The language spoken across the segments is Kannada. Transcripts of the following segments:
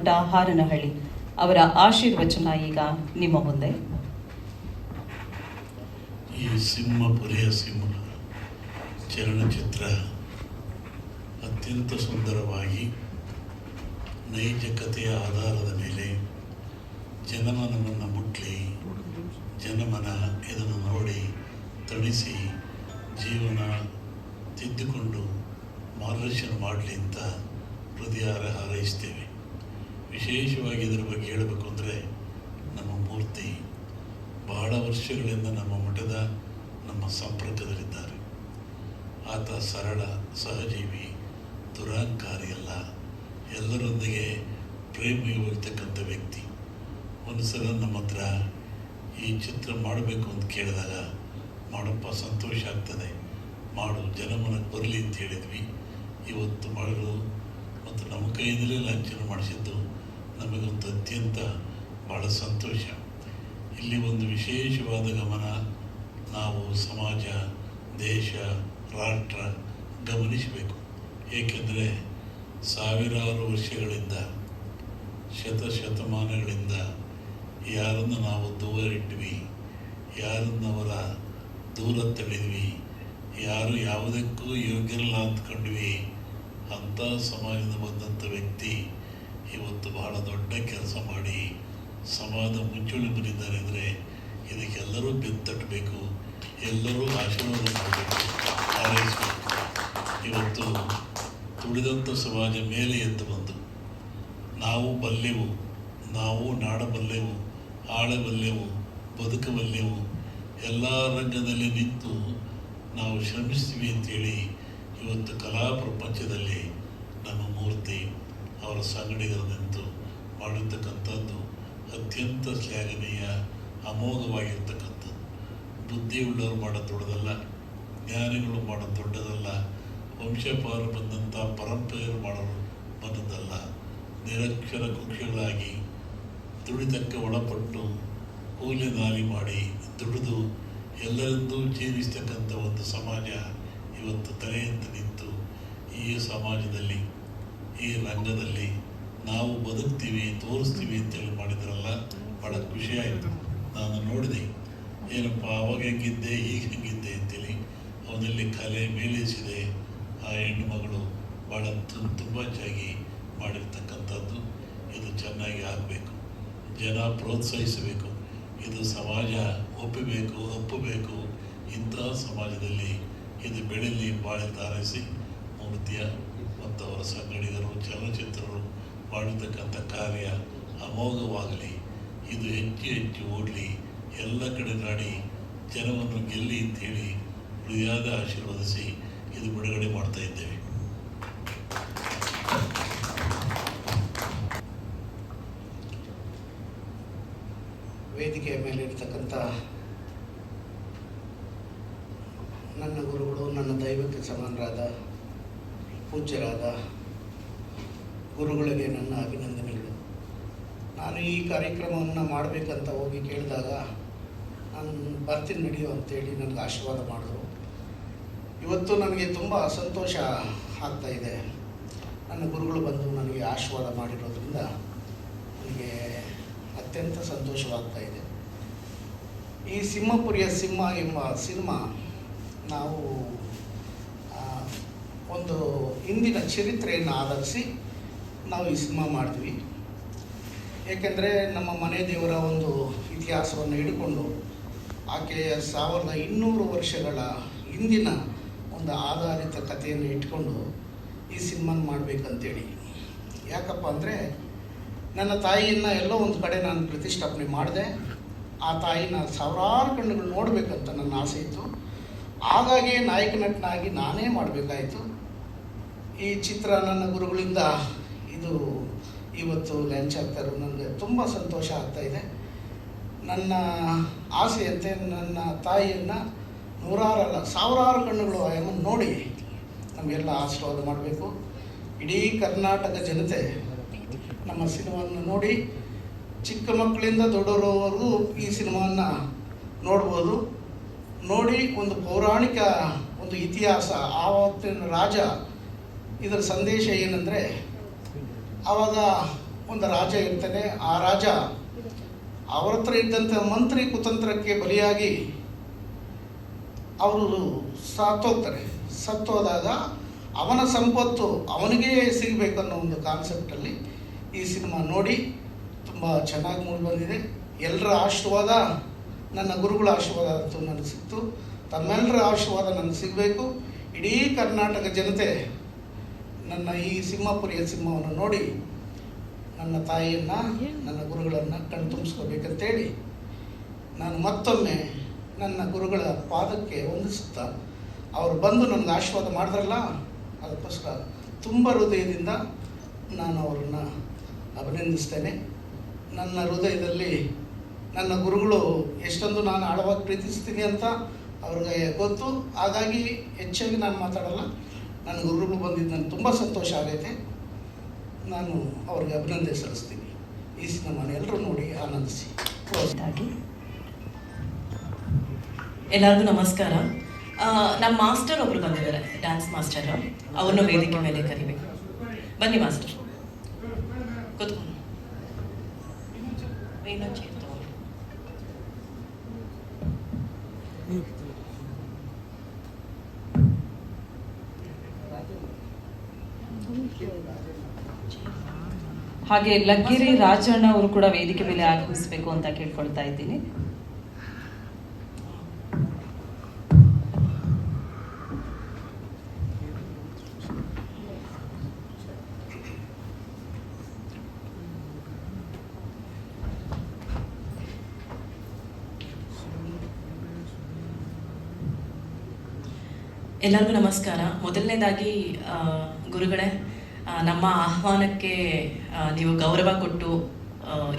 ಮಠ ಹಾರನಹಳ್ಳಿ ಅವರ ಆಶೀರ್ವಚನ ಈಗ ನಿಮ್ಮ ಮುಂದೆ. ಈ ಸಿಂಹಪುರಿಯ ಸಿಂಹ ಚಲನಚಿತ್ರ ಅತ್ಯಂತ ಸುಂದರವಾಗಿ ನೈಜ ಕಥೆಯ ಆಧಾರದ ಮೇಲೆ ಜನಮನವನ್ನು ಮುಟ್ಲಿ, ಜನಮನ ಇದನ್ನು ನೋಡಿ ತಣಿಸಿ ಜೀವನ ತಿದ್ದುಕೊಂಡು ಮಾರ್ಗದರ್ಶನ ಮಾಡಲಿ ಅಂತ ಹೃದಯ ಹಾರೈಸ್ತೇವೆ. ವಿಶೇಷವಾಗಿ ಇದರ ಬಗ್ಗೆ ಹೇಳಬೇಕು ಅಂದರೆ ನಮ್ಮ ಮೂರ್ತಿ ಬಹಳ ವರ್ಷಗಳಿಂದ ನಮ್ಮ ಮಠದ ನಮ್ಮ ಸಂಪರ್ಕದಲ್ಲಿದ್ದಾರೆ. ಆತ ಸರಳ, ಸಹಜೀವಿ, ದುರಹಂಕಾರಿ ಅಲ್ಲ, ಎಲ್ಲರೊಂದಿಗೆ ಪ್ರೇಮಿಯಾಗಿರ್ತಕ್ಕಂಥ ವ್ಯಕ್ತಿ. ಒಂದು ಸಲ ನಮ್ಮ ಹತ್ರ ಈ ಚಿತ್ರ ಮಾಡಬೇಕು ಅಂತ ಕೇಳಿದಾಗ, ಮಾಡಪ್ಪ ಸಂತೋಷ ಆಗ್ತದೆ, ಮಾಡು, ಜನಮನಕ್ಕೆ ಬರಲಿ ಅಂತ ಹೇಳಿದ್ವಿ. ಇವತ್ತು ಮಾಡಲು ಮತ್ತು ನಮ್ಮ ಕೈಯಿಂದಲೇ ಲಾಂಛನ ಮಾಡಿಸಿದ್ದು ನಮಗೊಂದು ಅತ್ಯಂತ ಭಾಳ ಸಂತೋಷ. ಇಲ್ಲಿ ಒಂದು ವಿಶೇಷವಾದ ಗಮನ ನಾವು ಸಮಾಜ, ದೇಶ, ರಾಷ್ಟ್ರ ಗಮನಿಸಬೇಕು. ಏಕೆಂದರೆ ಸಾವಿರಾರು ವರ್ಷಗಳಿಂದ, ಶತಮಾನಗಳಿಂದ ಯಾರನ್ನು ನಾವು ದೂರ ಇಟ್ವಿ, ಯಾರನ್ನವರ ದೂರ ತಳ್ಳಿದ್ವಿ, ಯಾರು ಯಾವುದಕ್ಕೂ ಯೋಗ್ಯರಲ್ಲ ಅಂದ್ಕೊಂಡ್ವಿ, ಅಂಥ ಸಮಾಜದಿಂದ ಬಂದಂಥ ವ್ಯಕ್ತಿ ಇವತ್ತು ಬಹಳ ದೊಡ್ಡ ಕೆಲಸ ಮಾಡಿ ಸಮಾಜ ಮುಂಚೂಣಿ ಬಂದಿದ್ದಾರೆ ಅಂದರೆ ಇದಕ್ಕೆಲ್ಲರೂ ಬೆಂತಟ್ಟಬೇಕು, ಎಲ್ಲರೂ ಆಶೀರ್ವಾದ ಮಾಡಬೇಕು, ಹಾರೈಸಬೇಕು. ಇವತ್ತು ತುಳಿದಂಥ ಸಮಾಜ ಮೇಲೆ ಎದ್ದು ಬಂದು ನಾವು ಬಲ್ಲೆವು, ನಾವು ನಾಡಬಲ್ಲೆವು, ಆಳಬಲ್ಲೆವು, ಬದುಕಬಲ್ಲೆವು, ಎಲ್ಲ ರಂಗದಲ್ಲಿ ನಿಂತು ನಾವು ಶ್ರಮಿಸ್ತೀವಿ ಅಂತೇಳಿ ಇವತ್ತು ಕಲಾ ಪ್ರಪಂಚದಲ್ಲಿ ನಮ್ಮ ಮೂರ್ತಿ ಅವರ ಸಂಗಡಿಗರು ನಿಂತು ಮಾಡಿರ್ತಕ್ಕಂಥದ್ದು ಅತ್ಯಂತ ಶ್ಲಾಘನೀಯ, ಅಮೋಘವಾಗಿರ್ತಕ್ಕಂಥದ್ದು. ಬುದ್ಧಿಯುಳ್ಳವರು ಮಾಡೋದು ದೊಡ್ಡದಲ್ಲ, ಜ್ಞಾನಿಗಳು ಮಾಡೋದು ದೊಡ್ಡದಲ್ಲ, ವಂಶಪಾರ ಬಂದಂಥ ಪರಂಪರೆಯರು ಮಾಡೋರು ಬಂದದ್ದಲ್ಲ. ನಿರಕ್ಷರ ಕುಕ್ಷಗಳಾಗಿ ದುಡಿತಕ್ಕೆ ಒಳಪಟ್ಟು ಕೂಲಿ ನಾಲಿ ಮಾಡಿ ದುಡಿದು ಎಲ್ಲರದ್ದೂ ಜೀವಿಸ್ತಕ್ಕಂಥ ಒಂದು ಸಮಾಜ ಇವತ್ತು ತಲೆಯಂತ ನಿಂತು ಈ ಸಮಾಜದಲ್ಲಿ, ಈ ರಂಗದಲ್ಲಿ ನಾವು ಬದುಕ್ತೀವಿ, ತೋರಿಸ್ತೀವಿ ಅಂತೇಳಿ ಮಾಡಿದ್ರಲ್ಲ, ಭಾಳ ಖುಷಿಯಾಯಿತು. ನಾನು ನೋಡಿದೆ, ಏನಪ್ಪ ಅವಾಗ ಹೆಂಗಿದ್ದೆ, ಈಗ ಹೆಂಗಿದ್ದೆ ಅಂತೇಳಿ. ಅವನಲ್ಲಿ ಕಲೆ ಮೇಲಿಸಿದೆ. ಆ ಹೆಣ್ಣುಮಗಳು ಭಾಳ ತುಂಬ ಚೆನ್ನಾಗಿ ಮಾಡಿರ್ತಕ್ಕಂಥದ್ದು. ಇದು ಚೆನ್ನಾಗಿ ಆಗಬೇಕು, ಜನ ಪ್ರೋತ್ಸಾಹಿಸಬೇಕು, ಇದು ಸಮಾಜ ಒಪ್ಪಬೇಕು. ಇಂಥ ಸಮಾಜದಲ್ಲಿ ಇದು ಬೆಳೆಯಲಿ, ಬಾಳೆ ತಾರಿಸಿ ಮೂರ್ತಿಯ ಮತ್ತು ಅವರ ಸಂಗಡಿಗರು, ಚಲನಚಿತ್ರರು ಮಾಡಿರ್ತಕ್ಕಂಥ ಕಾರ್ಯ ಅಮೋಘವಾಗಲಿ, ಇದು ಹೆಚ್ಚು ಓಡಲಿ, ಎಲ್ಲ ಕಡೆ ನಾಡಿ ಜನವನ್ನು ಗೆಲ್ಲಿ ಅಂತೇಳಿ ಹೃದಯದ ಆಶೀರ್ವದಿಸಿ ಇದು ಬಿಡುಗಡೆ ಮಾಡ್ತಾ ಇದ್ದೇವೆ. ವೇದಿಕೆಯ ಮೇಲೆ ಇರ್ತಕ್ಕಂಥ ನನ್ನ ಗುರುಗಳು, ನನ್ನ ದೈವಕ್ಕೆ ಸಮಾನರಾದ ಪೂಜ್ಯರಾದ ಗುರುಗಳಿಗೆ ನನ್ನ ಅಭಿನಂದನೆಗಳು. ನಾನು ಈ ಕಾರ್ಯಕ್ರಮವನ್ನು ಮಾಡಬೇಕಂತ ಹೋಗಿ ಕೇಳಿದಾಗ ನಾನು ಬರ್ತೀನಿ ನಡೆಯೋ ಅಂತೇಳಿ ನನಗೆ ಆಶೀರ್ವಾದ ಮಾಡಿದ್ರು. ಇವತ್ತು ನನಗೆ ತುಂಬ ಸಂತೋಷ ಆಗ್ತಾಯಿದೆ. ನನ್ನ ಗುರುಗಳು ಬಂದು ನನಗೆ ಆಶೀರ್ವಾದ ಮಾಡಿರೋದ್ರಿಂದ ನನಗೆ ಅತ್ಯಂತ ಸಂತೋಷವಾಗ್ತಾ ಇದೆ. ಈ ಸಿಂಹಪುರಿಯ ಸಿಂಹ ಎಂಬ ಸಿನಿಮಾ ನಾವು ಒಂದು ಹಿಂದಿನ ಚರಿತ್ರೆಯನ್ನು ಆಧರಿಸಿ ನಾವು ಈ ಸಿನಿಮಾ ಮಾಡಿದ್ವಿ. ಏಕೆಂದರೆ ನಮ್ಮ ಮನೆ ದೇವರ ಒಂದು ಇತಿಹಾಸವನ್ನು ಹಿಡ್ಕೊಂಡು ಆಕೆಯ 1200 ವರ್ಷಗಳ ಹಿಂದಿನ ಒಂದು ಆಧಾರಿತ ಕಥೆಯನ್ನು ಇಟ್ಕೊಂಡು ಈ ಸಿನಿಮಾನ ಮಾಡಬೇಕಂತೇಳಿ. ಯಾಕಪ್ಪ ಅಂದರೆ ನನ್ನ ತಾಯಿಯನ್ನು ಎಲ್ಲೋ ಒಂದು ಕಡೆ ನಾನು ಪ್ರತಿಷ್ಠಾಪನೆ ಮಾಡಿದೆ. ಆ ತಾಯಿನ ಸಾವಿರಾರು ಕಣ್ಣುಗಳು ನೋಡಬೇಕಂತ ನನ್ನ ಆಸೆ ಇತ್ತು. ಹಾಗಾಗಿ ನಾಯಕ ನಟನಾಗಿ ನಾನೇ ಮಾಡಬೇಕಾಯಿತು. ಈ ಚಿತ್ರ ನನ್ನ ಗುರುಗಳಿಂದ ಇದು ಇವತ್ತು ಲಾಂಚ್ ಆಗ್ತಾಯಿರೋ ನನಗೆ ತುಂಬ ಸಂತೋಷ ಆಗ್ತಾಯಿದೆ. ನನ್ನ ಆಸೆಯಂತೆ ನನ್ನ ತಾಯಿಯನ್ನು ನೂರಾರಲ್ಲ ಸಾವಿರಾರು ಕಣ್ಣುಗಳು ಆಯಮ್ಮನ್ನು ನೋಡಿ ನಮಗೆಲ್ಲ ಆಶೀರ್ವಾದ ಮಾಡಬೇಕು. ಇಡೀ ಕರ್ನಾಟಕ ಜನತೆ ನಮ್ಮ ಸಿನಿಮಾವನ್ನು ನೋಡಿ, ಚಿಕ್ಕ ಮಕ್ಕಳಿಂದ ದೊಡ್ಡವರವರೆಗೂ ಈ ಸಿನಿಮಾವನ್ನು ನೋಡ್ಬೋದು. ನೋಡಿ ಒಂದು ಪೌರಾಣಿಕ ಒಂದು ಇತಿಹಾಸ, ಆವತ್ತಿನ ರಾಜ. ಇದರ ಸಂದೇಶ ಏನಂದರೆ, ಆವಾಗ ಒಂದು ರಾಜ ಇರ್ತಾನೆ. ಆ ರಾಜ ಅವರ ಹತ್ರ ಇದ್ದಂಥ ಮಂತ್ರಿ ಕುತಂತ್ರಕ್ಕೆ ಬಲಿಯಾಗಿ ಅವರು ಸತ್ತೋಗ್ತಾರೆ. ಸತ್ತೋದಾಗ ಅವನ ಸಂಪತ್ತು ಅವನಿಗೇ ಸಿಗಬೇಕನ್ನೋ ಒಂದು ಕಾನ್ಸೆಪ್ಟಲ್ಲಿ ಈ ಸಿನಿಮಾ ನೋಡಿ ತುಂಬ ಚೆನ್ನಾಗಿ ಮೂಡಿ ಬಂದಿದೆ. ಎಲ್ಲರ ಆಶೀರ್ವಾದ, ನನ್ನ ಗುರುಗಳ ಆಶೀರ್ವಾದ ಅಂತೂ ನನಗೆ ಸಿಕ್ತು. ತಮ್ಮೆಲ್ಲರ ಆಶೀರ್ವಾದ ನನಗೆ ಸಿಗಬೇಕು. ಇಡೀ ಕರ್ನಾಟಕ ಜನತೆ ನನ್ನ ಈ ಸಿಂಹಪುರಿಯ ಸಿಂಹವನ್ನು ನೋಡಿ ನನ್ನ ತಾಯಿಯನ್ನು, ನನ್ನ ಗುರುಗಳನ್ನು ಕಣ್ತುಂಬಿಸ್ಕೋಬೇಕಂತೇಳಿ ನಾನು ಮತ್ತೊಮ್ಮೆ ನನ್ನ ಗುರುಗಳ ಪಾದಕ್ಕೆ ವಂದಿಸುತ್ತಾ, ಅವರು ಬಂದು ನನಗೆ ಆಶೀರ್ವಾದ ಮಾಡಿದ್ರಲ್ಲ, ಅದಕ್ಕೋಸ್ಕರ ತುಂಬ ಹೃದಯದಿಂದ ನಾನು ಅವರನ್ನು ಅಭಿನಂದಿಸ್ತೇನೆ. ನನ್ನ ಹೃದಯದಲ್ಲಿ ನನ್ನ ಗುರುಗಳು ಎಷ್ಟೊಂದು ನಾನು ಆಳವಾಗಿ ಪ್ರೀತಿಸ್ತೀನಿ ಅಂತ ಅವ್ರಿಗೆ ಗೊತ್ತು. ಹಾಗಾಗಿ ಹೆಚ್ಚಾಗಿ ನಾನು ಮಾತಾಡಲ್ಲ. ನನ್ನ ಗುರುಗಳು ಬಂದಿದ್ದು ನನಗೆ ತುಂಬ ಸಂತೋಷ ಆಗೈತೆ. ನಾನು ಅವ್ರಿಗೆ ಅಭಿನಂದನೆ ಸಲ್ಲಿಸ್ತೀನಿ. ಈ ಸಿನಿಮಾನ ಎಲ್ಲರೂ ನೋಡಿ ಆನಂದಿಸಿ. ಎಲ್ಲರಿಗೂ ನಮಸ್ಕಾರ. ನಮ್ಮ ಮಾಸ್ಟರ್ ಒಬ್ರು ಬಂದಿದ್ದಾರೆ, ಡ್ಯಾನ್ಸ್ ಮಾಸ್ಟರ್. ಅವ್ರನ್ನ ವೇದಿಕೆ ಮೇಲೆ ಕರಿಬೇಕು. ಬನ್ನಿ ಮಾಸ್ಟರ್, ಕೂತ್ಕೊಂಡು. ಹಾಗೆ ಲಗ್ಗೆರೆ ರಾಜಣ್ಣ ಅವರು ಕೂಡ ವೇದಿಕೆ ಮೇಲೆ ಆಗಮಿಸಬೇಕು ಅಂತ ಕೇಳ್ಕೊಳ್ತಾ ಇದ್ದೀನಿ. ಎಲ್ಲರಿಗೂ ನಮಸ್ಕಾರ. ಮೊದಲನೇದಾಗಿ ಗುರುಗಳೇ, ನಮ್ಮ ಆಹ್ವಾನಕ್ಕೆ ನೀವು ಗೌರವ ಕೊಟ್ಟು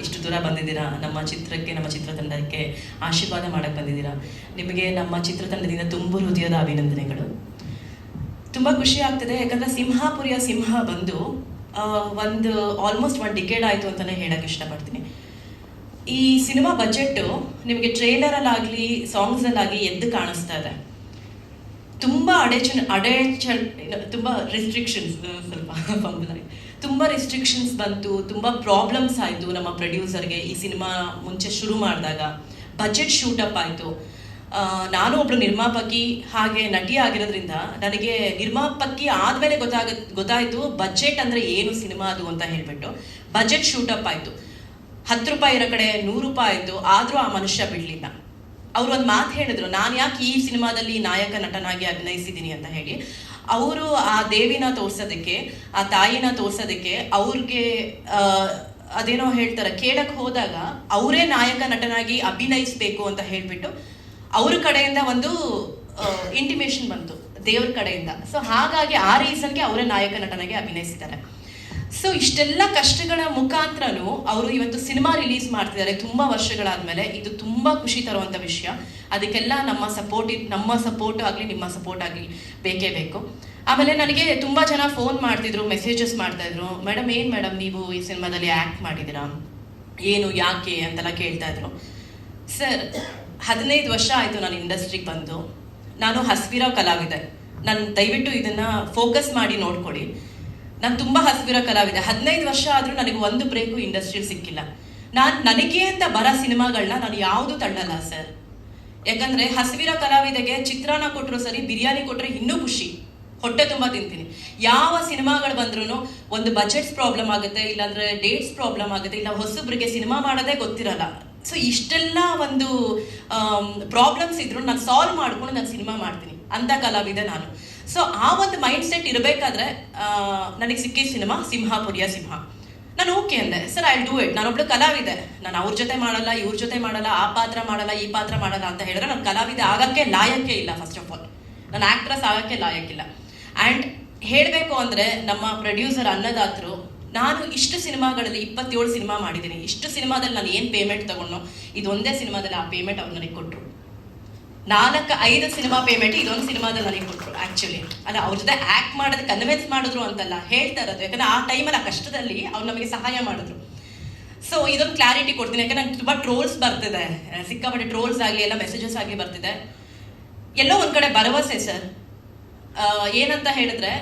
ಇಷ್ಟು ದೂರ ಬಂದಿದ್ದೀರಾ. ನಮ್ಮ ಚಿತ್ರಕ್ಕೆ, ನಮ್ಮ ಚಿತ್ರತಂಡಕ್ಕೆ ಆಶೀರ್ವಾದ ಮಾಡಕ್ಕೆ ಬಂದಿದ್ದೀರಾ. ನಿಮಗೆ ನಮ್ಮ ಚಿತ್ರತಂಡದಿಂದ ತುಂಬ ಹೃದಯದ ಅಭಿನಂದನೆಗಳು. ತುಂಬ ಖುಷಿ ಆಗ್ತದೆ, ಯಾಕಂದರೆ ಸಿಂಹಪುರಿಯ ಸಿಂಹ ಬಂದು ಆಲ್ಮೋಸ್ಟ್ 1 ಡಿಕೇಡ್ ಆಯಿತು ಅಂತಲೇ ಹೇಳಕ್ಕೆ ಇಷ್ಟಪಡ್ತೀನಿ. ಈ ಸಿನಿಮಾ ಬಜೆಟ್ಟು ನಿಮಗೆ ಟ್ರೇಲರಲ್ಲಾಗಲಿ ಸಾಂಗ್ಸಲ್ಲಾಗಲಿ ಎದ್ದು ಕಾಣಿಸ್ತಾ ಇದೆ. ತುಂಬ ತುಂಬ ರೆಸ್ಟ್ರಿಕ್ಷನ್ಸ್, ಸ್ವಲ್ಪ ಫಂಬಲಾಗಿ ತುಂಬ ರೆಸ್ಟ್ರಿಕ್ಷನ್ಸ್ ಬಂತು, ತುಂಬ ಪ್ರಾಬ್ಲಮ್ಸ್ ಆಯಿತು ನಮ್ಮ ಪ್ರೊಡ್ಯೂಸರ್ಗೆ. ಈ ಸಿನಿಮಾ ಮುಂಚೆ ಶುರು ಮಾಡಿದಾಗ ಬಜೆಟ್ ಶೂಟಪ್ ಆಯಿತು. ನಾನು ಒಬ್ಬಳು ನಿರ್ಮಾಪಕಿ ಹಾಗೆ ನಟಿ ಆಗಿರೋದ್ರಿಂದ ನನಗೆ ನಿರ್ಮಾಪಕಿ ಆದಮೇಲೆ ಗೊತ್ತಾಯಿತು ಬಜೆಟ್ ಅಂದರೆ ಏನು ಸಿನಿಮಾ ಅದು ಅಂತ ಹೇಳಿಬಿಟ್ಟು. ಬಜೆಟ್ ಶೂಟಪ್ ಆಯಿತು. 10 ರೂಪಾಯಿ ಇರೋ ಕಡೆ 100 ರೂಪಾಯಿ ಆಯಿತು. ಆದರೂ ಆ ಮನುಷ್ಯ ಬಿಡಲಿಲ್ಲ. ಅವರು ಒಂದು ಮಾತು ಹೇಳಿದ್ರು, ನಾನು ಯಾಕೆ ಈ ಸಿನಿಮಾದಲ್ಲಿ ನಾಯಕ ನಟನಾಗಿ ಅಭಿನಯಿಸಿದ್ದೀನಿ ಅಂತ ಹೇಳಿ. ಅವರು ಆ ದೇವಿನ ತೋರ್ಸೋದಕ್ಕೆ, ಆ ತಾಯಿನ ತೋರ್ಸೋದಕ್ಕೆ ಅವ್ರಿಗೆ ಅದೇನೋ ಹೇಳ್ತಾರೆ, ಕೇಳಕ್ಕೆ ಹೋದಾಗ ಅವರೇ ನಾಯಕ ನಟನಾಗಿ ಅಭಿನಯಿಸ್ಬೇಕು ಅಂತ ಹೇಳಿಬಿಟ್ಟು ಅವ್ರ ಕಡೆಯಿಂದ ಒಂದು ಇಂಟಿಮೇಷನ್ ಬಂತು ದೇವ್ರ ಕಡೆಯಿಂದ. ಸೊ ಹಾಗಾಗಿ ಆ ರೀಸನ್ಗೆ ಅವರೇ ನಾಯಕ ನಟನಾಗಿ ಅಭಿನಯಿಸಿದ್ದಾರೆ. ಸೊ ಇಷ್ಟೆಲ್ಲ ಕಷ್ಟಗಳ ಮುಖಾಂತರನೂ ಅವರು ಇವತ್ತು ಸಿನಿಮಾ ರಿಲೀಸ್ ಮಾಡ್ತಿದ್ದಾರೆ ತುಂಬ ವರ್ಷಗಳಾದ್ಮೇಲೆ. ಇದು ತುಂಬ ಖುಷಿ ತರುವಂಥ ವಿಷಯ. ಅದಕ್ಕೆಲ್ಲ ನಮ್ಮ ಸಪೋರ್ಟ್ ಆಗಲಿ, ನಿಮ್ಮ ಸಪೋರ್ಟ್ ಆಗಲಿ ಬೇಕೇ ಬೇಕು. ಆಮೇಲೆ ನನಗೆ ತುಂಬ ಜನ ಫೋನ್ ಮಾಡ್ತಿದ್ರು, ಮೆಸೇಜಸ್ ಮಾಡ್ತಾಯಿದ್ರು, ಮೇಡಮ್ ಏನು ಮೇಡಮ್ ನೀವು ಈ ಸಿನಿಮಾದಲ್ಲಿ ಆ್ಯಕ್ಟ್ ಮಾಡಿದ್ದೀರಾ, ಏನು ಯಾಕೆ ಅಂತೆಲ್ಲ ಕೇಳ್ತಾಯಿದ್ರು. ಸರ್, 15 ವರ್ಷ ಆಯಿತು ನಾನು ಇಂಡಸ್ಟ್ರಿಗೆ ಬಂದು. ನಾನು ಹಸ್ವಿರೋ ಕಲಾವಿದೆ. ನಾನು ದಯವಿಟ್ಟು ಇದನ್ನು ಫೋಕಸ್ ಮಾಡಿ ನೋಡ್ಕೊಳ್ಳಿ. ನಾನು ತುಂಬ ಹಸ್ವಿರೋ ಕಲಾವಿದೆ. 15 ವರ್ಷ ಆದರೂ ನನಗೆ ಒಂದು ಬ್ರೇಕು ಇಂಡಸ್ಟ್ರಿಯಲ್ಲಿ ಸಿಕ್ಕಿಲ್ಲ. ನನಗೆ ಅಂತ ಬರೋ ಸಿನಿಮಾಗಳನ್ನ ನಾನು ಯಾವುದು ತಳ್ಳಲ್ಲ ಸರ್. ಯಾಕಂದರೆ ಹಸ್ವಿರೋ ಕಲಾವಿದೆಗೆ ಚಿತ್ರಾನ್ನ ಕೊಟ್ಟರು ಸರಿ, ಬಿರಿಯಾನಿ ಕೊಟ್ಟರೆ ಇನ್ನೂ ಖುಷಿ, ಹೊಟ್ಟೆ ತುಂಬ ತಿಂತೀನಿ. ಯಾವ ಸಿನಿಮಾಗಳು ಬಂದ್ರೂ ಒಂದು ಬಜೆಟ್ಸ್ ಪ್ರಾಬ್ಲಮ್ ಆಗುತ್ತೆ, ಇಲ್ಲಾಂದರೆ ಡೇಟ್ಸ್ ಪ್ರಾಬ್ಲಮ್ ಆಗುತ್ತೆ, ಇಲ್ಲ ಹೊಸಬ್ರಿಗೆ ಸಿನಿಮಾ ಮಾಡೋದೇ ಗೊತ್ತಿರಲ್ಲ. ಸೊ ಇಷ್ಟೆಲ್ಲ ಒಂದು ಪ್ರಾಬ್ಲಮ್ಸ್ ಇದ್ರು ನಾನು ಸಾಲ್ವ್ ಮಾಡ್ಕೊಂಡು ನಾನು ಸಿನಿಮಾ ಮಾಡ್ತೀನಿ ಅಂತ ಕಲಾವಿದೆ ನಾನು. ಸೊ ಆ ಒಂದು ಮೈಂಡ್ ಸೆಟ್ ಇರಬೇಕಾದ್ರೆ ನನಗೆ ಸಿಕ್ಕಿದ ಸಿನಿಮಾ ಸಿಂಹಪುರಿಯ ಸಿಂಹ. ನಾನು ಓಕೆ ಅಂದೆ, ಸರ್ ಐ ಡೂ ಇಟ್. ನಾನೊಬ್ಳು ಕಲಾವಿದೆ, ನಾನು ಅವ್ರ ಜೊತೆ ಮಾಡಲ್ಲ, ಇವ್ರ ಜೊತೆ ಮಾಡಲ್ಲ, ಆ ಪಾತ್ರ ಮಾಡಲ್ಲ, ಈ ಪಾತ್ರ ಮಾಡಲ್ಲ ಅಂತ ಹೇಳಿದ್ರೆ ನಾನು ಕಲಾವಿದೆ ಆಗೋಕ್ಕೆ ಲಾಯಕ್ಕೆ ಇಲ್ಲ. ಫಸ್ಟ್ ಆಫ್ ಆಲ್ ನಾನು ಆ್ಯಕ್ಟ್ರೆಸ್ ಆಗೋಕ್ಕೆ ಲಾಯಕ್ಕಿಲ್ಲ. ಆ್ಯಂಡ್ ಹೇಳಬೇಕು ಅಂದರೆ ನಮ್ಮ ಪ್ರೊಡ್ಯೂಸರ್ ಅನ್ನದಾತರು, ನಾನು ಇಷ್ಟು ಸಿನಿಮಾಗಳಲ್ಲಿ 27 ಸಿನಿಮಾ ಮಾಡಿದ್ದೀನಿ. ಇಷ್ಟು ಸಿನಿಮಾದಲ್ಲಿ ನಾನು ಏನು ಪೇಮೆಂಟ್ ತೊಗೊಂಡು ಇದೊಂದೇ ಸಿನಿಮಾದಲ್ಲಿ ಆ ಪೇಮೆಂಟ್ ಅವ್ರು ನನಗೆ ಕೊಟ್ಟರು. 4-5 ಸಿನಿಮಾ ಪೇಮೆಂಟ್ ಇದೊಂದು ಸಿನಿಮಾದಲ್ಲಿ ನನಗೆ ಕೊಟ್ಟರು. ಆ್ಯಕ್ಚುಲಿ ಅಲ್ಲ, ಅವ್ರ ಜೊತೆ ಆ್ಯಕ್ಟ್ ಮಾಡೋದು ಕನ್ವಿನ್ಸ್ ಮಾಡಿದ್ರು ಅಂತಲ್ಲ ಹೇಳ್ತಾ ಇರೋದು, ಯಾಕಂದರೆ ಆ ಟೈಮಲ್ಲಿ ಆ ಕಷ್ಟದಲ್ಲಿ ಅವ್ರು ನಮಗೆ ಸಹಾಯ ಮಾಡಿದ್ರು. ಸೊ ಇದೊಂದು ಕ್ಲಾರಿಟಿ ಕೊಡ್ತೀನಿ, ಯಾಕಂದ್ರೆ ನಂಗೆ ತುಂಬ ಟ್ರೋಲ್ಸ್ ಬರ್ತಿದೆ, ಸಿಕ್ಕಾಪಟ್ಟೆ ಟ್ರೋಲ್ಸ್ ಆಗಲಿ ಎಲ್ಲ ಮೆಸೇಜಸ್ ಆಗಲಿ ಬರ್ತಿದೆ. ಎಲ್ಲೋ ಒಂದು ಕಡೆ ಭರವಸೆ ಸರ್. ಏನಂತ ಹೇಳಿದ್ರೆ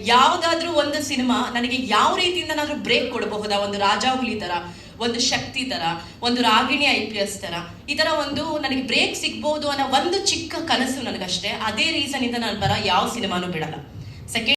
ಯಾವುದಾದ್ರೂ ಒಂದು ಸಿನಿಮಾ ನನಗೆ ಯಾವ ರೀತಿಯಿಂದನಾದ್ರೂ ಬ್ರೇಕ್ ಕೊಡಬಹುದಾ, ಒಂದು ರಾಜಾಹುಲಿ ತರ, ಒಂದು ಶಕ್ತಿ ತರ, ಒಂದು ರಾಗಿಣಿ IPS ತರ, ಈ ತರ ಒಂದು ನನಗೆ ಬ್ರೇಕ್ ಸಿಗ್ಬಹುದು ಅನ್ನೋ ಒಂದು ಚಿಕ್ಕ ಕನಸು ನನಗಷ್ಟೇ. ಅದೇ ರೀಸನ್ ಇಂದ ನಾನು ಯಾವ ಸಿನಿಮಾನು ಬಿಡಲ್ಲ. ಸೆಕೆಂಡ್